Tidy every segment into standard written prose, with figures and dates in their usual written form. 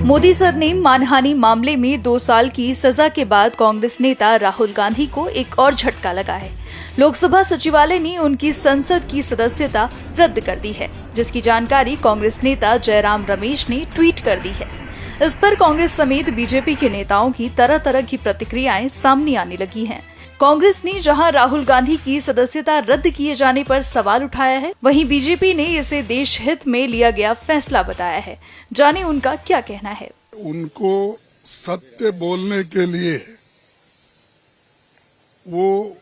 Modi sir ने मानहानि मामले में 2 साल की सजा के बाद कांग्रेस नेता राहुल गांधी को एक और झटका लगा है। लोकसभा सचिवालय ने उनकी संसद की सदस्यता रद्द कर दी है, जिसकी जानकारी कांग्रेस नेता जयराम रमेश ने ट्वीट कर दी है। इस पर कांग्रेस समेत बीजेपी के नेताओं की तरह तरह की प्रतिक्रियाएं सामने आने लगी हैं। कांग्रेस ने जहां राहुल गांधी की सदस्यता रद्द किए जाने पर सवाल उठाया है, वहीं बीजेपी ने इसे देश हित में लिया गया फैसला बताया है। जाने उनका क्या कहना है। उनको सत्य बोलने के लिए वो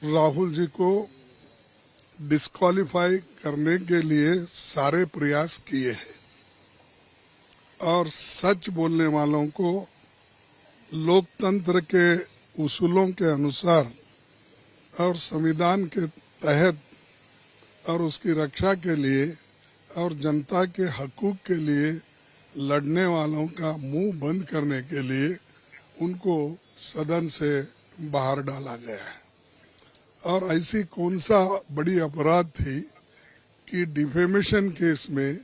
राहुल जी को डिस्क्वालीफाई करने के लिए सारे प्रयास किए हैं और सच बोलने वालों को लोकतंत्र के उसूलों के अनुसार और संविधान के तहत और उसकी रक्षा के लिए और जनता के हकूक के लिए लड़ने वालों का मुंह बंद करने के लिए उनको सदन से बाहर डाला गया है। और ऐसी कौन सा बड़ी अपराध थी कि डिफेमेशन केस में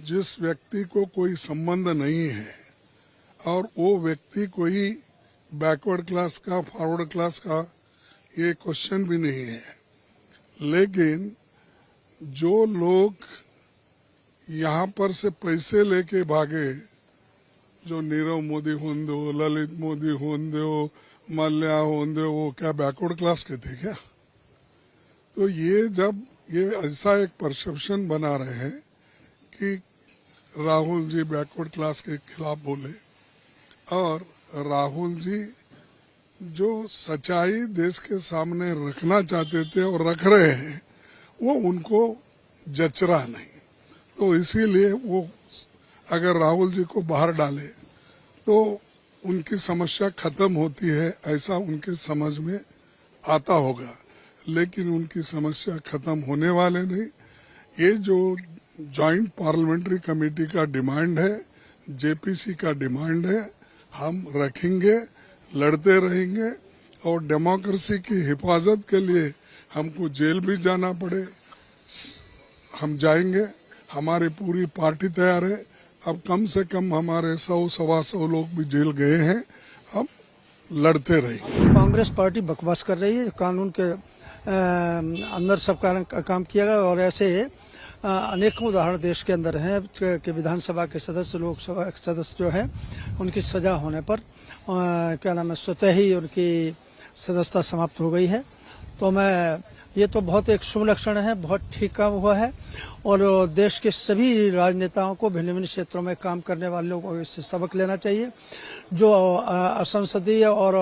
जिस व्यक्ति को कोई संबंध नहीं है और वो व्यक्ति कोई बैकवर्ड क्लास का फॉरवर्ड क्लास का ये क्वेश्चन भी नहीं है, लेकिन जो लोग यहाँ पर से पैसे लेके भागे, जो नीरव मोदी होंदे हो, ललित मोदी होंदे हो, मल्ल्या होंदे हो, वो क्या बैकवर्ड क्लास के थे क्या? तो ये जब ये ऐसा एक परसेप्शन बना रहे हैं कि राहुल जी बैकवर्ड क्लास के खिलाफ बोले और राहुल जी जो सच्चाई देश के सामने रखना चाहते थे और रख रहे हैं वो उनको जच रहा नहीं, तो इसीलिए वो अगर राहुल जी को बाहर डाले तो उनकी समस्या खत्म होती है, ऐसा उनके समझ में आता होगा, लेकिन उनकी समस्या खत्म होने वाले नहीं। ये जो जॉइंट पार्लियामेंट्री कमेटी का डिमांड है, जेपीसी का डिमांड है, हम रखेंगे, लड़ते रहेंगे और डेमोक्रेसी की हिफाजत के लिए हमको जेल भी जाना पड़े हम जाएंगे। हमारी पूरी पार्टी तैयार है। अब कम से कम हमारे 100-125 लोग भी जेल गए हैं, अब लड़ते रहेंगे। कांग्रेस पार्टी बकवास कर रही है, कानून के अंदर सब काम किया गया और ऐसे अनेकों उदाहरण देश के अंदर हैं कि विधानसभा के सदस्य, लोकसभा के सदस्य जो है उनकी सजा होने पर क्या नाम है स्वतः ही उनकी सदस्यता समाप्त हो गई है। तो ये तो बहुत एक शुभ लक्षण है, बहुत ठीक काम हुआ है और देश के सभी राजनेताओं को भिन्न भिन्न क्षेत्रों में काम करने वाले लोगों को इससे सबक लेना चाहिए। जो असंसदीय और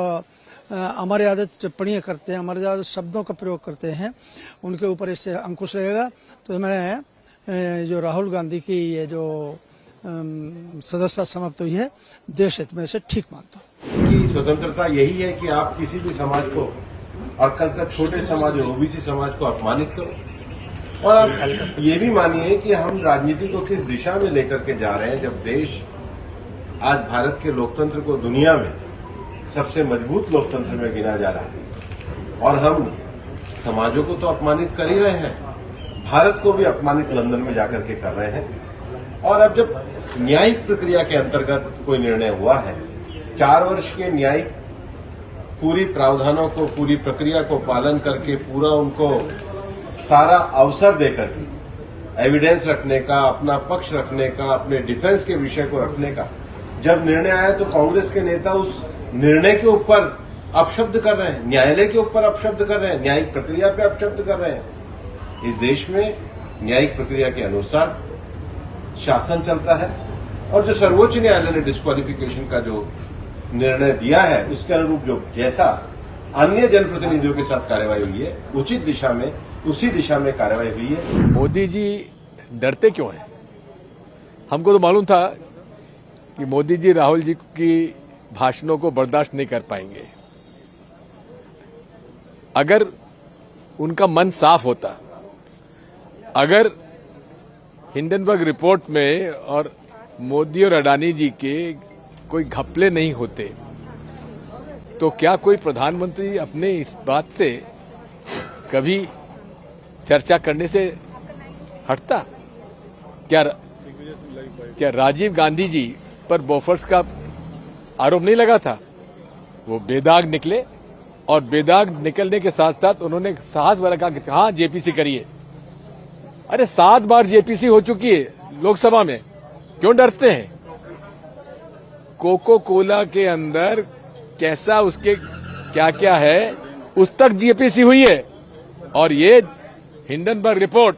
अमर्यादित टिप्पणियाँ करते हैं, अमर्यादित शब्दों का प्रयोग करते हैं, उनके ऊपर इससे अंकुश रहेगा। तो मैं जो राहुल गांधी की ये जो सदस्यता समाप्त हुई है, देश हित में इसे ठीक मानता हूँ। कि स्वतंत्रता यही है कि आप किसी भी समाज को और खासकर छोटे समाज ओबीसी समाज को अपमानित करो, और आप ये भी मानिए कि हम राजनीति को किस दिशा में लेकर के जा रहे हैं। जब देश आज भारत के लोकतंत्र को दुनिया में सबसे मजबूत लोकतंत्र में गिना जा रहा है और हम समाजों को तो अपमानित कर ही रहे हैं, भारत को भी अपमानित लंदन में जाकर के कर रहे हैं। और अब जब न्यायिक प्रक्रिया के अंतर्गत कोई निर्णय हुआ है, 4 वर्ष के न्यायिक पूरी प्रावधानों को, पूरी प्रक्रिया को पालन करके, पूरा उनको सारा अवसर देकर के एविडेंस रखने का, अपना पक्ष रखने का, अपने डिफेंस के विषय को रखने का जब निर्णय आया, तो कांग्रेस के नेता उस निर्णय के ऊपर अपशब्द कर रहे हैं, न्यायालय के ऊपर अपशब्द कर रहे हैं, न्यायिक प्रक्रिया पे अपशब्द कर रहे हैं। इस देश में न्यायिक प्रक्रिया के अनुसार शासन चलता है और जो सर्वोच्च न्यायालय ने डिस्क्वालिफिकेशन का जो निर्णय दिया है, उसके अनुरूप जो जैसा अन्य जनप्रतिनिधियों के साथ कार्रवाई हुई है, उचित दिशा में, उसी दिशा में कार्रवाई हुई है। मोदी जी डरते क्यों हैं? हमको तो मालूम था कि मोदी जी राहुल जी की भाषणों को बर्दाश्त नहीं कर पाएंगे। अगर उनका मन साफ होता, अगर हिंडनबर्ग रिपोर्ट में और मोदी और अडानी जी के कोई घपले नहीं होते, तो क्या कोई प्रधानमंत्री अपने इस बात से कभी चर्चा करने से हटता? क्या राजीव गांधी जी पर बोफर्स का आरोप नहीं लगा था? वो बेदाग निकले और बेदाग निकलने के साथ साथ उन्होंने साहस भरा कहा कि हाँ जेपीसी करिए। अरे 7 बार जेपीसी हो चुकी है लोकसभा में, क्यों डरते हैं? कोको कोला के अंदर कैसा उसके क्या क्या है उस तक जेपीसी हुई है। और ये हिंडनबर्ग रिपोर्ट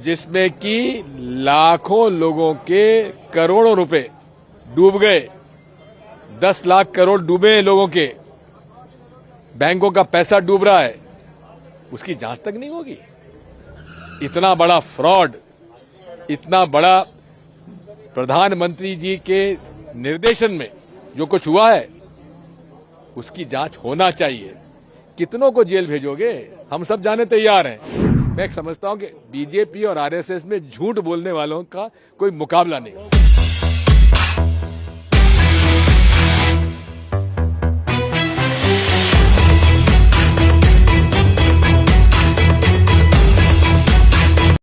जिसमें कि लाखों लोगों के करोड़ों रुपए डूब गए, 10 लाख करोड़ डूबे हैं लोगों के, बैंकों का पैसा डूब रहा है, उसकी जांच तक नहीं होगी। इतना बड़ा फ्रॉड, इतना बड़ा प्रधानमंत्री जी के निर्देशन में जो कुछ हुआ है उसकी जांच होना चाहिए। कितनों को जेल भेजोगे? हम सब जाने तैयार हैं। मैं समझता हूं कि बीजेपी और आरएसएस में झूठ बोलने वालों का कोई मुकाबला नहीं।